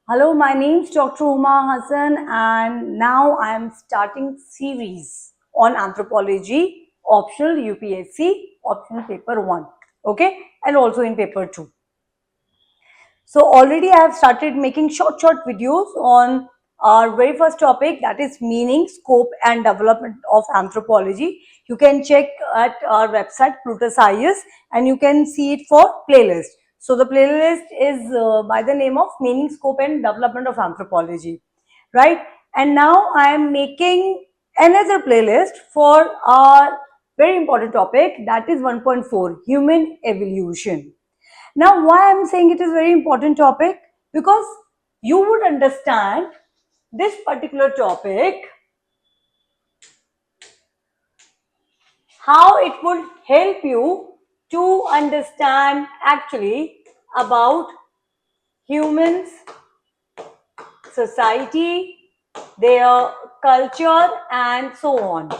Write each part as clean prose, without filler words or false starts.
Hello, my name is Dr. Uma Hassan, and now I am starting series on anthropology, optional UPSC, optional paper 1, okay, and also in paper 2. So already I have started making short videos on our very first topic, that is meaning, scope and development of anthropology. You can check at our website Plutus IS and you can see it for playlist. So the playlist is by the name of meaning, scope and development of anthropology, right? And now I am making another playlist for our very important topic, that is 1.4, human evolution. Now, why I'm saying it is very important topic? Because you would understand this particular topic, how it would help you to understand actually about humans, society, their culture and so on.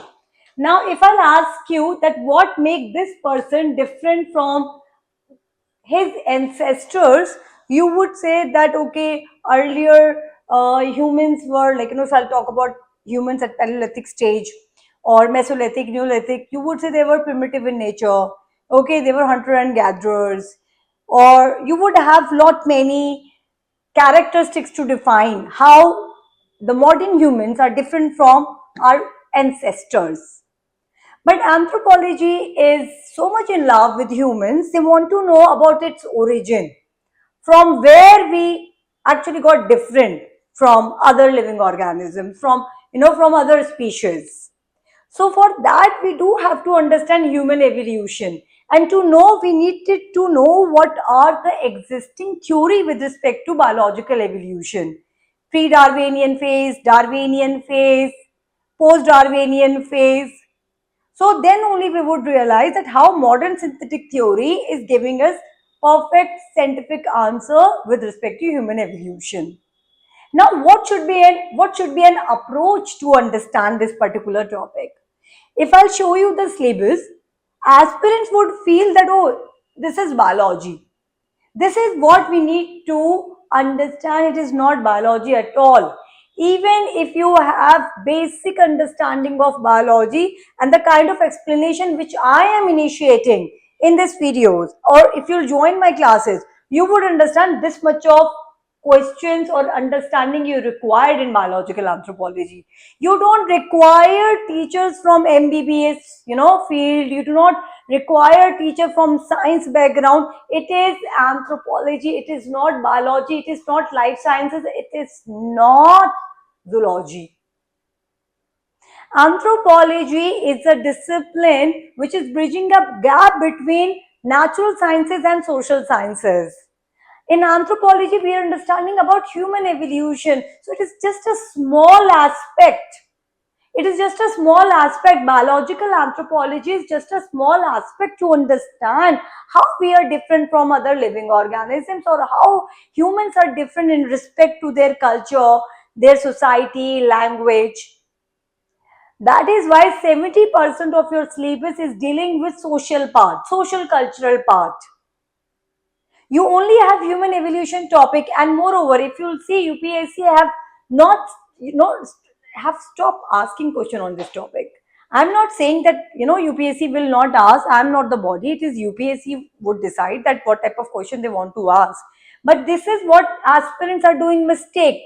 Now, if I'll ask you that what make this person different from his ancestors, you would say that okay, earlier humans were like, so I'll talk about humans at Paleolithic stage or Mesolithic, Neolithic, you would say they were primitive in nature, okay, they were hunter and gatherers, or you would have lot many characteristics to define how the modern humans are different from our ancestors. But anthropology is so much in love with humans, they want to know about its origin, from where we actually got different from other living organisms, from other species. So for that, we do have to understand human evolution. And to know, we needed to know what are the existing theory with respect to biological evolution. Pre-Darwinian phase, Darwinian phase, post-Darwinian phase, so then only we would realize that how modern synthetic theory is giving us perfect scientific answer with respect to human evolution. Now, what should be an approach to understand this particular topic? If I'll show you the syllabus, aspirants would feel that oh, this is biology. This is what we need to understand. It is not biology at all. Even if you have basic understanding of biology and the kind of explanation which I am initiating in these videos, or if you join my classes, you would understand this much of questions or understanding you required in biological anthropology. You don't require teachers from MBBS, field. You do not require teacher from science background. It is anthropology. It is not biology. It is not life sciences. It is not zoology. Anthropology is a discipline which is bridging a gap between natural sciences and social sciences. In anthropology, we are understanding about human evolution. So it is just a small aspect. It is just a small aspect. Biological anthropology is just a small aspect to understand how we are different from other living organisms, or how humans are different in respect to their culture, their society, language. That is why 70% of your syllabus is dealing with social part, social cultural part. You only have human evolution topic, and moreover, if you'll see, UPSC have not, have stopped asking question on this topic. I'm not saying that, UPSC will not ask. I'm not the body. It is UPSC would decide that what type of question they want to ask. But this is what aspirants are doing mistake.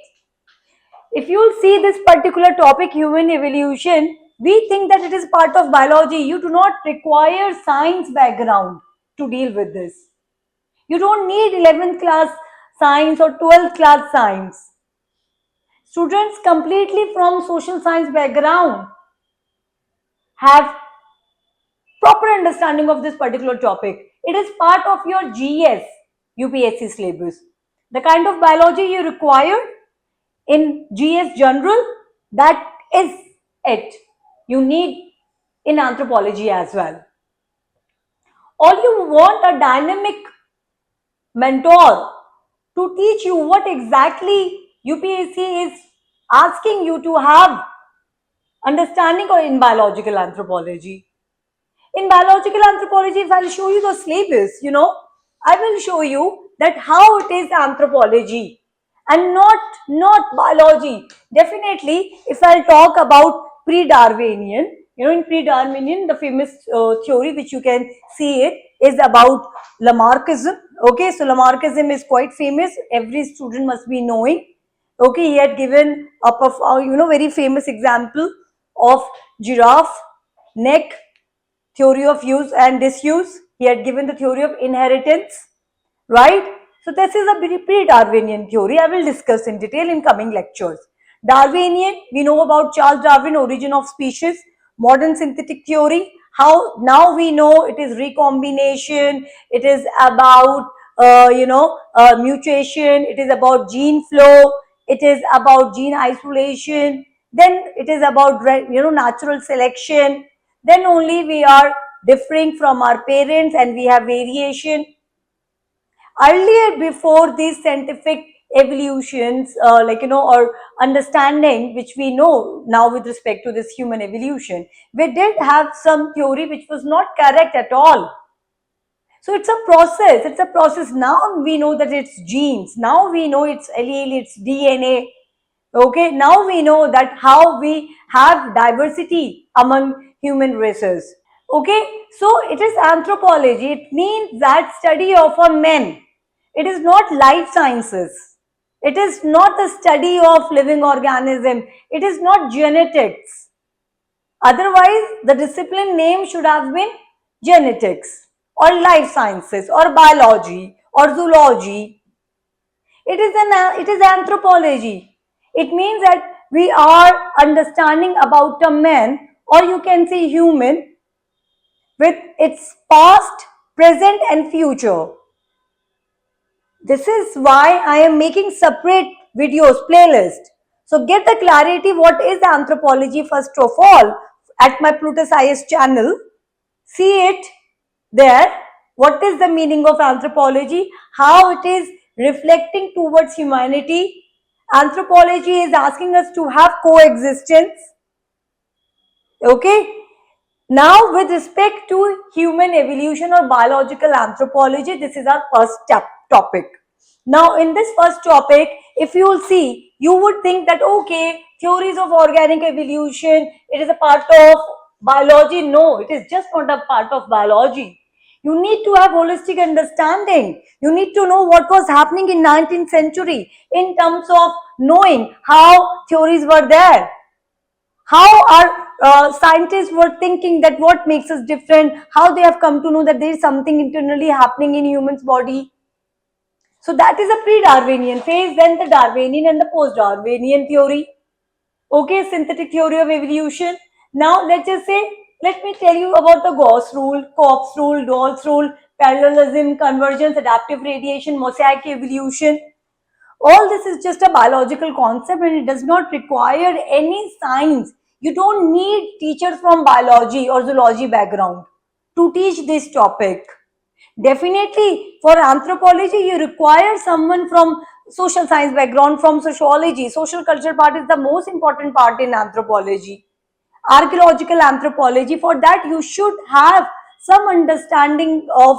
If you'll see this particular topic, human evolution, we think that it is part of biology. You do not require science background to deal with this. You don't need 11th class science or 12th class science. Students completely from social science background have proper understanding of this particular topic. It is part of your GS UPSC syllabus. The kind of biology you require in GS general, that is it. You need in anthropology as well. Or you want a dynamic mentor to teach you what exactly UPSC is asking you to have understanding or in biological anthropology. In biological anthropology, if I'll show you the syllabus, I will show you that how it is anthropology. and not biology. Definitely, if I'll talk about pre-Darwinian, in pre-Darwinian, the famous theory which you can see it is about Lamarckism. Okay, so Lamarckism is quite famous. Every student must be knowing. Okay, he had given up of very famous example of giraffe neck, theory of use and disuse. He had given the theory of inheritance, right? So this is a pre-Darwinian theory. I will discuss in detail in coming lectures. Darwinian, we know about Charles Darwin, origin of species. Modern synthetic theory, how now we know it is recombination, it is about mutation, it is about gene flow, it is about gene isolation, then it is about natural selection, then only we are differing from our parents and we have variation. Earlier, before these scientific evolutions, or understanding which we know now with respect to this human evolution, we did have some theory which was not correct at all. So it's a process. It's a process. Now we know that it's genes. Now we know it's allele, it's DNA. Okay. Now we know that how we have diversity among human races. Okay. So it is anthropology. It means that study of a man. It is not life sciences. It is not the study of living organism. It is not genetics. Otherwise, the discipline name should have been genetics or life sciences or biology or zoology. It is anthropology. It means that we are understanding about a man, or you can say human, with its past, present and future. This is why I am making separate videos, playlist. So get the clarity what is anthropology first of all at my Plutus IS channel. See it there. What is the meaning of anthropology? How it is reflecting towards humanity. Anthropology is asking us to have coexistence. Okay. Now, with respect to human evolution or biological anthropology, this is our first topic. Now, in this first topic, if you will see, you would think that, okay, theories of organic evolution, it is a part of biology. No, it is just not a part of biology. You need to have holistic understanding. You need to know what was happening in 19th century in terms of knowing how theories were there. How our scientists were thinking that what makes us different, how they have come to know that there is something internally happening in human's body. So that is a pre-Darwinian phase, then the Darwinian and the post-Darwinian theory. Okay, synthetic theory of evolution. Now let's just say, let me tell you about the Gauss rule, Cope's rule, Dawes rule, parallelism, convergence, adaptive radiation, mosaic evolution. All this is just a biological concept and it does not require any science. You don't need teachers from biology or zoology background to teach this topic. Definitely, for anthropology, you require someone from social science background, from sociology. Social culture part is the most important part in anthropology. Archaeological anthropology, for that you should have some understanding of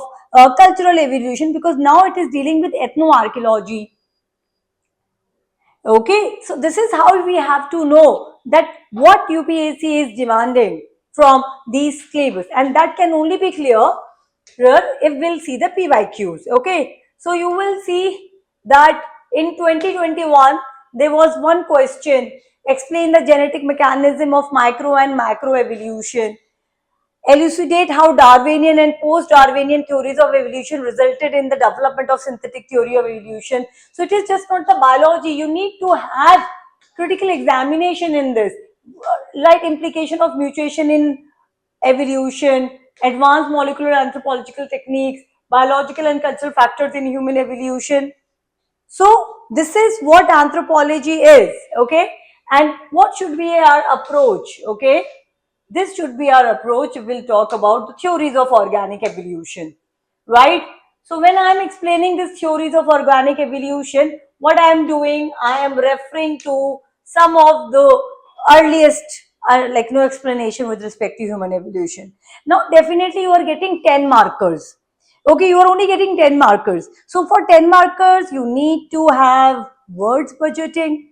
cultural evolution, because now it is dealing with ethno-archaeology. Okay, so this is how we have to know that what UPSC is demanding from these syllabus, and that can only be clear if we'll see the PYQs. Okay, so you will see that in 2021 there was one question: explain the genetic mechanism of micro and macro evolution. Elucidate how Darwinian and post-Darwinian theories of evolution resulted in the development of synthetic theory of evolution. So it is just not the biology. You need to have critical examination in this, like implication of mutation in evolution, advanced molecular anthropological techniques, biological and cultural factors in human evolution. So this is what anthropology is, okay? And what should be our approach, okay? This should be our approach. We'll talk about the theories of organic evolution, right? So when I am explaining these theories of organic evolution, what I am doing, I am referring to some of the earliest explanation with respect to human evolution. Now definitely you are getting 10 markers. Okay, you are only getting 10 markers. So for 10 markers, you need to have words budgeting,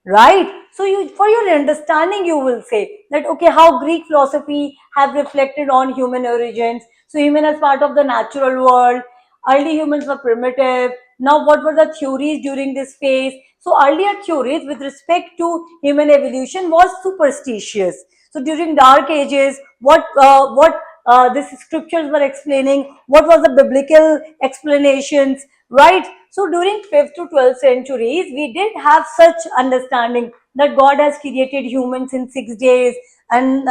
right? So you, for your understanding, you will say that okay, how Greek philosophy have reflected on human origins. So human as part of the natural world, early humans were primitive. Now what were the theories during this phase? So earlier theories with respect to human evolution was superstitious. So during dark ages, what these scriptures were explaining, what was the biblical explanations, right? So during 5th to 12th centuries, we did have such understanding that God has created humans in 6 days, and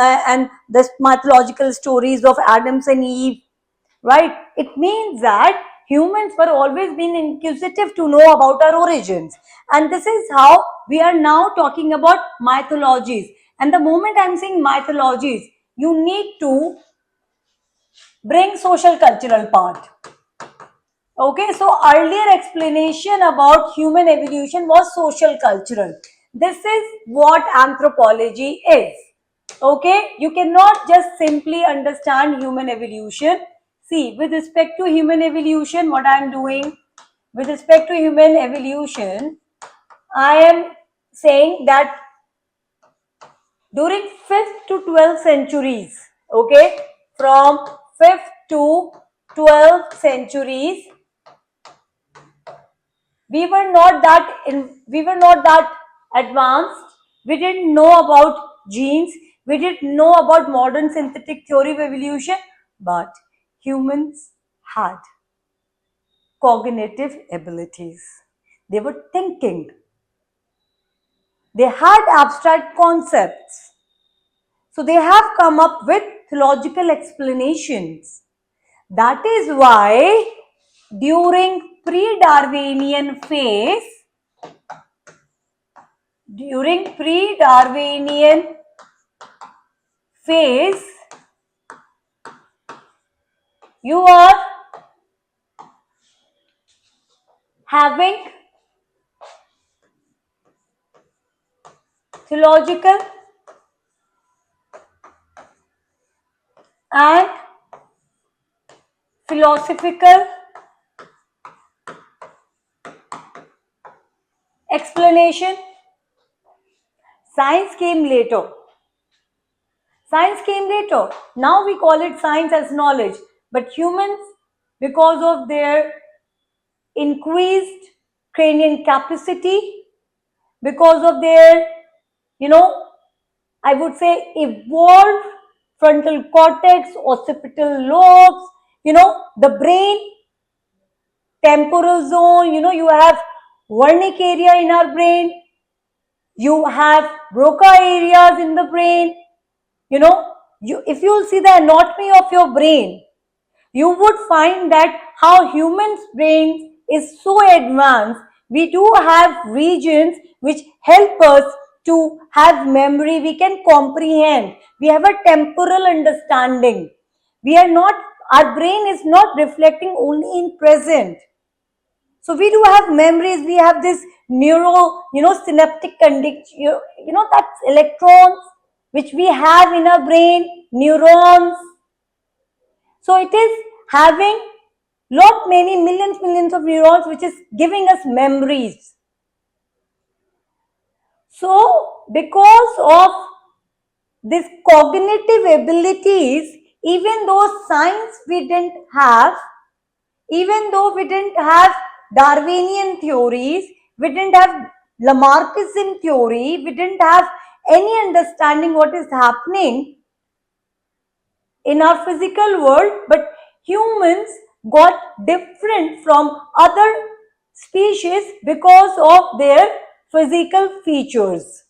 the mythological stories of Adams and Eve, right? It means that humans were always been inquisitive to know about our origins, and this is how we are now talking about mythologies. And the moment I'm saying mythologies, you need to bring social cultural part. Okay, so earlier explanation about human evolution was social cultural. This is what anthropology is. Okay, you cannot just simply understand human evolution. See, with respect to human evolution, what I am doing, with respect to human evolution, I am saying that during 5th to 12th centuries, okay, from 5th to 12th centuries, we were not that advanced. We didn't know about genes, we didn't know about modern synthetic theory of evolution, but humans had cognitive abilities. They were thinking, they had abstract concepts, so they have come up with theological explanations. That is why during pre-Darwinian phase, during pre-Darwinian phase, you are having theological and philosophical explanation. Science came later. Science came later. Now we call it science as knowledge. But humans, because of their increased cranial capacity, because of their, you know, I would say evolved frontal cortex, occipital lobes, the brain, temporal zone, you have Wernicke area in our brain, you have Broca areas in the brain, if you'll see the anatomy of your brain, you would find that how humans' brain is so advanced. We do have regions which help us to have memory. We can comprehend. We have a temporal understanding. We are not, our brain is not reflecting only in present. So we do have memories. We have this synaptic conduct, that's electrons which we have in our brain, neurons. So it is having many millions of neurons which is giving us memories. So because of this cognitive abilities, even though science we didn't have, even though we didn't have Darwinian theories, we didn't have Lamarckian theory, we didn't have any understanding what is happening in our physical world, but humans got different from other species because of their physical features.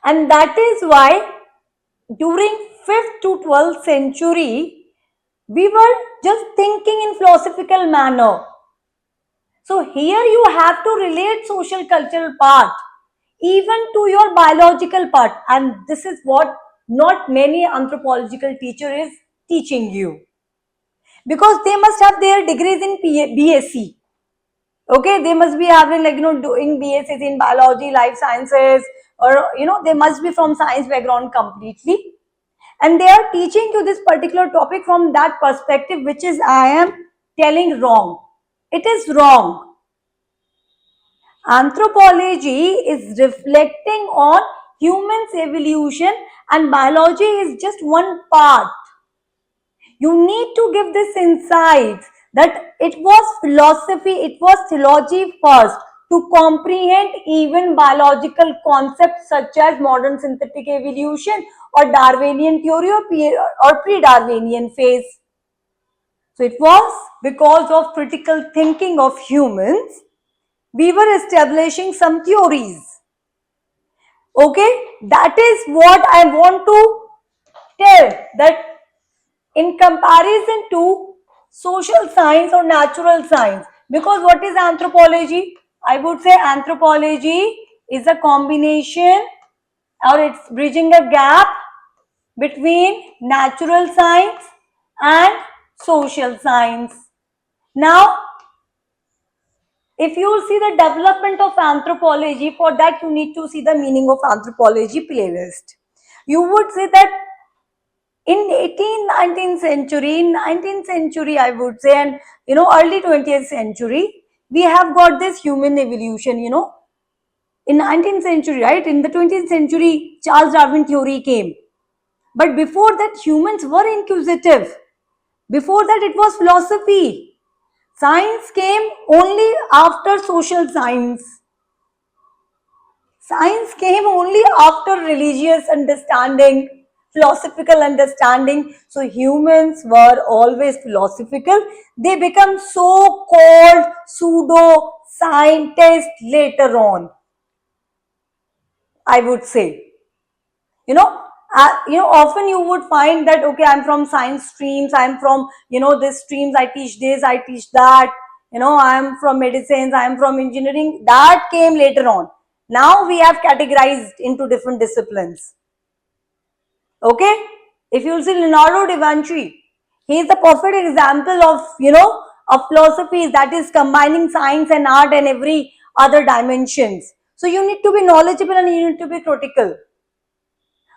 And that is why during 5th to 12th century, we were just thinking in philosophical manner. So here you have to relate social cultural part even to your biological part, and this is what not many anthropological teacher is teaching you, because they must have their degrees in BSc. Okay, they must be having doing BScs in biology, life sciences, or they must be from science background completely, and they are teaching you this particular topic from that perspective, which is I am telling wrong. It is wrong. Anthropology is reflecting on humans' evolution, and biology is just one part. You need to give this insight that it was philosophy, it was theology first to comprehend even biological concepts such as modern synthetic evolution or Darwinian theory or pre-Darwinian phase. So it was because of critical thinking of humans, we were establishing some theories. Okay, that is what I want to tell, that in comparison to social science or natural science, because what is anthropology? I would say anthropology is a combination, or it's bridging a gap between natural science and social science. Now, if you see the development of anthropology, for that you need to see the meaning of anthropology playlist. You would say that in 18th 19th century, in 19th century I would say, and early 20th century, we have got this human evolution. In 19th century, right, in the 20th century Charles Darwin theory came, but before that humans were inquisitive. Before that it was philosophy. Science came only after social science. Science came only after religious understanding, philosophical understanding. So humans were always philosophical. They become so-called pseudo scientists later on, I would say. Often you would find that, okay, I'm from science streams, I'm from this streams, I teach this, I teach that. I'm from medicines, I'm from engineering. That came later on. Now we have categorized into different disciplines. Okay, if you'll see Leonardo da Vinci, he is the perfect example of of philosophy that is combining science and art and every other dimensions. So you need to be knowledgeable and you need to be critical.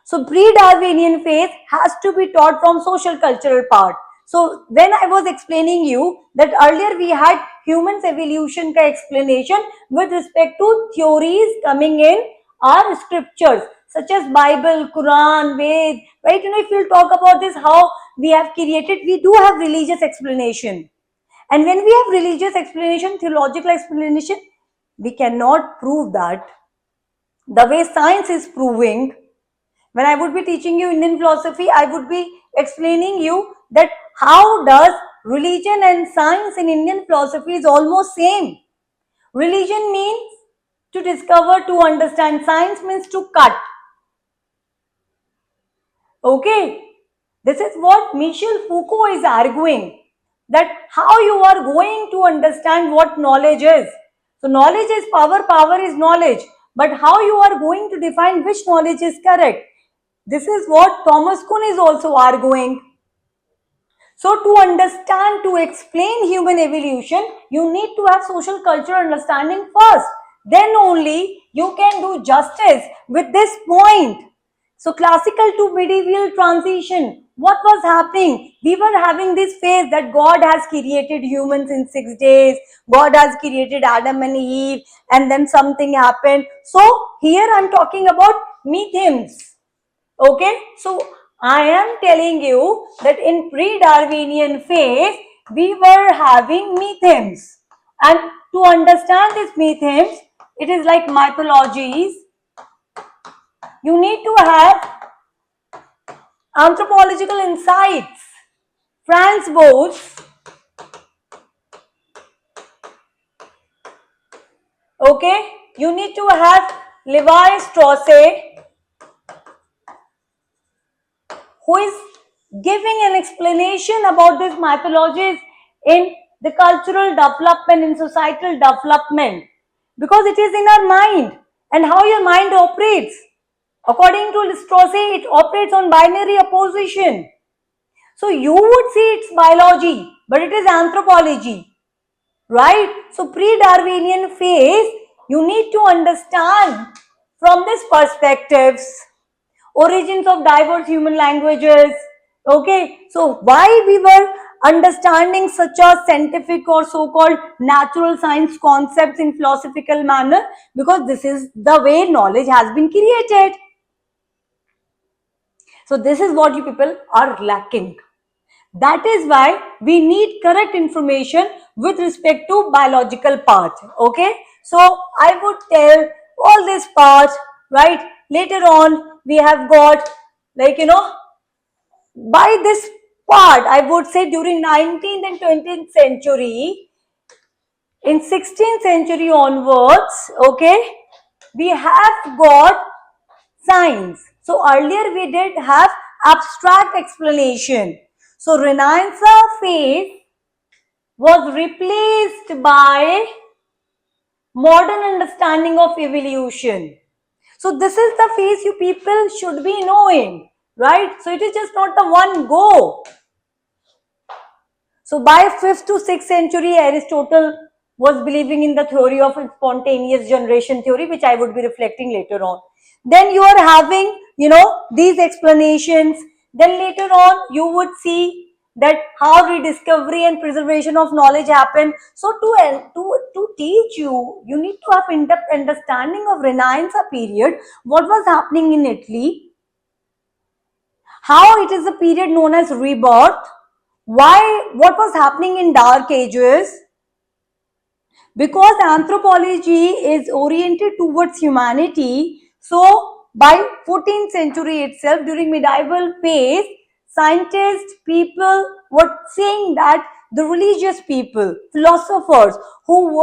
So pre-Darwinian phase has to be taught from social cultural part. So when I was explaining you that earlier we had humans evolution ka explanation with respect to theories coming in our scriptures such as Bible, Quran, Ved, right? If we'll talk about this, how we have created, we do have religious explanation. And when we have religious explanation, theological explanation, we cannot prove that the way science is proving. When I would be teaching you Indian philosophy, I would be explaining you that how does religion and science in Indian philosophy is almost same. Religion means to discover, to understand. Science means to cut. Okay. This is what Michel Foucault is arguing, that how you are going to understand what knowledge is. So knowledge is power, power is knowledge. But how you are going to define which knowledge is correct? This is what Thomas Kuhn is also arguing. So to understand, to explain human evolution, you need to have social cultural understanding first. Then only you can do justice with this point. So classical to medieval transition, what was happening? We were having this phase that God has created humans in 6 days. God has created Adam and Eve, and then something happened. So here I'm talking about myths. Okay, so I am telling you that in pre-Darwinian phase, we were having myths. And to understand these myths, it is like mythologies. You need to have anthropological insights. Franz Boas, okay, you need to have Levi Strauss, who is giving an explanation about these mythologies in the cultural development, in societal development, because it is in our mind and how your mind operates. According to Strauss, it operates on binary opposition. So you would see it's biology, but it is anthropology, right? So pre-Darwinian phase, you need to understand from these perspectives. Origins of diverse human languages. Okay, so why we were understanding such as scientific or so-called natural science concepts in philosophical manner, because this is the way knowledge has been created. So this is what you people are lacking. That is why we need correct information with respect to biological part. Okay, so I would tell all this part, right? Later on we have got, like, by this part, I would say during 19th and 20th century, in 16th century onwards, okay, we have got science. So earlier we did have abstract explanation. So Renaissance phase was replaced by modern understanding of evolution. So this is the phase you people should be knowing, right? So it is just not the one go. So by 5th to 6th century, Aristotle was believing in the theory of spontaneous generation theory, which I would be reflecting later on. Then you are having, these explanations. Then later on, you would see that how rediscovery and preservation of knowledge happen. So to teach you, you need to have in-depth understanding of Renaissance period, what was happening in Italy, how it is a period known as rebirth, what was happening in dark ages, because anthropology is oriented towards humanity. So by 14th century itself, during medieval phase, scientists, people were saying that the religious people, philosophers who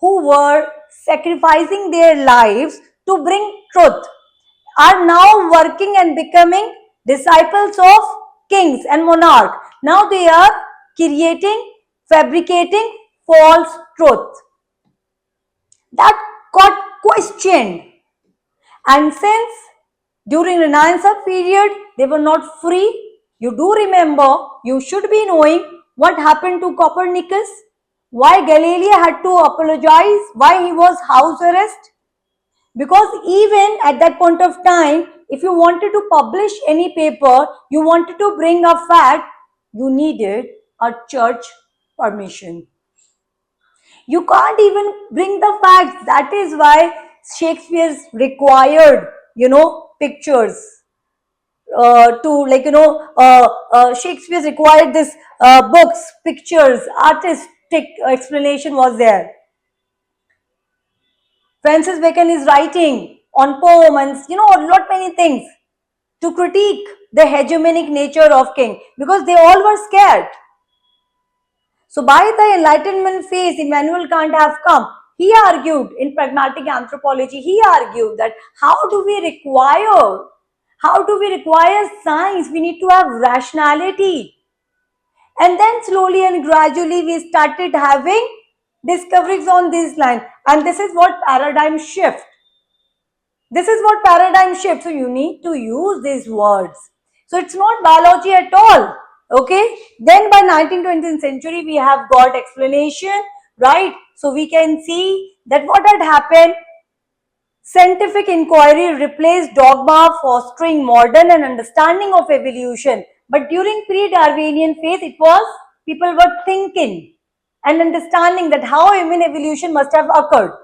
were sacrificing their lives to bring truth, are now working and becoming disciples of kings and monarchs. Now they are creating, fabricating false truth. That got questioned. And since during Renaissance period, they were not free, you do remember, you should be knowing what happened to Copernicus, why Galileo had to apologize, why he was house arrest. Because even at that point of time, if you wanted to publish any paper, you wanted to bring a fact, you needed a church permission. You can't even bring the facts. That is why Shakespeare's required, pictures Shakespeare required this books, pictures, artistic explanation was there. Francis Bacon is writing on poems, a lot many things to critique the hegemonic nature of king, because they all were scared. So by the Enlightenment phase, Immanuel Kant have come. He argued in pragmatic anthropology, he argued that how do we require science? We need to have rationality. And then slowly and gradually we started having discoveries on this line. And this is what paradigm shift. This is what paradigm shift. So you need to use these words. So it's not biology at all. Okay. Then by 19th, 20th century, we have got explanation, right? So we can see that what had happened, scientific inquiry replaced dogma, fostering modern and understanding of evolution. But during pre-Darwinian phase, it was people were thinking and understanding that how human evolution must have occurred.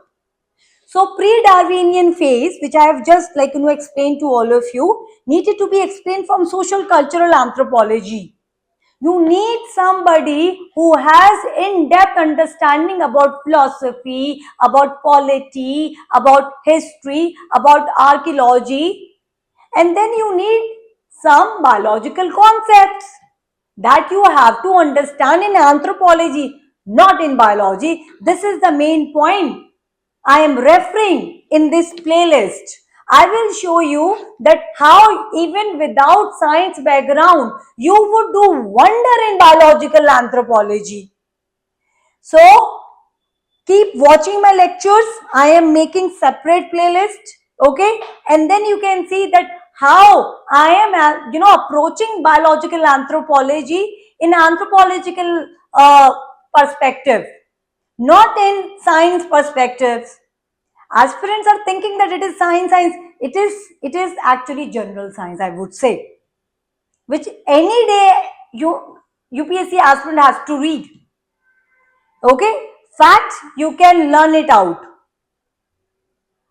So pre-Darwinian phase, which I have just explained to all of you, needed to be explained from social cultural anthropology. You need somebody who has in-depth understanding about philosophy, about polity, about history, about archaeology, and then you need some biological concepts that you have to understand in anthropology, not in biology. This is the main point I am referring in this playlist. I will show you that how even without science background, you would do wonder in biological anthropology. So keep watching my lectures. I am making separate playlist, okay? And then you can see that how I am, approaching biological anthropology in anthropological perspective, not in science perspectives. Aspirants are thinking that it is science. It is actually general science, I would say, which any day UPSC aspirant has to read. Okay, facts, you can learn it out.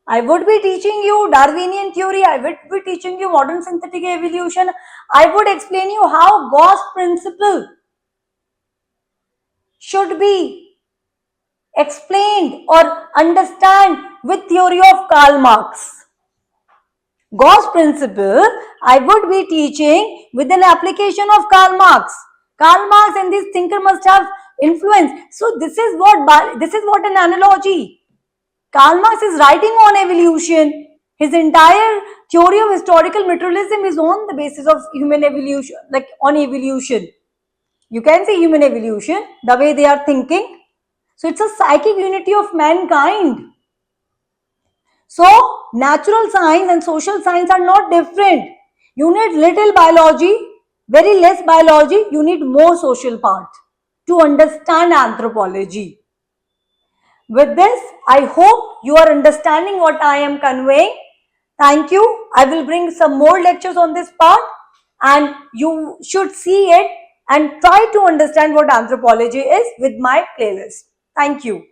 I would be teaching you Darwinian theory, I would be teaching you modern synthetic evolution, I would explain you how Gauss principle should be explained or understand with theory of Karl Marx. Gauss principle, I would be teaching with an application of Karl Marx. Karl Marx and this thinker must have influence. So this is what an analogy. Karl Marx is writing on evolution. His entire theory of historical materialism is on the basis of human evolution, like on evolution. You can say human evolution, the way they are thinking. So it's a psychic unity of mankind. So natural science and social science are not different. You need little biology, very less biology, you need more social part to understand anthropology. With this, I hope you are understanding what I am conveying. Thank you. I will bring some more lectures on this part and you should see it and try to understand what anthropology is with my playlist. Thank you.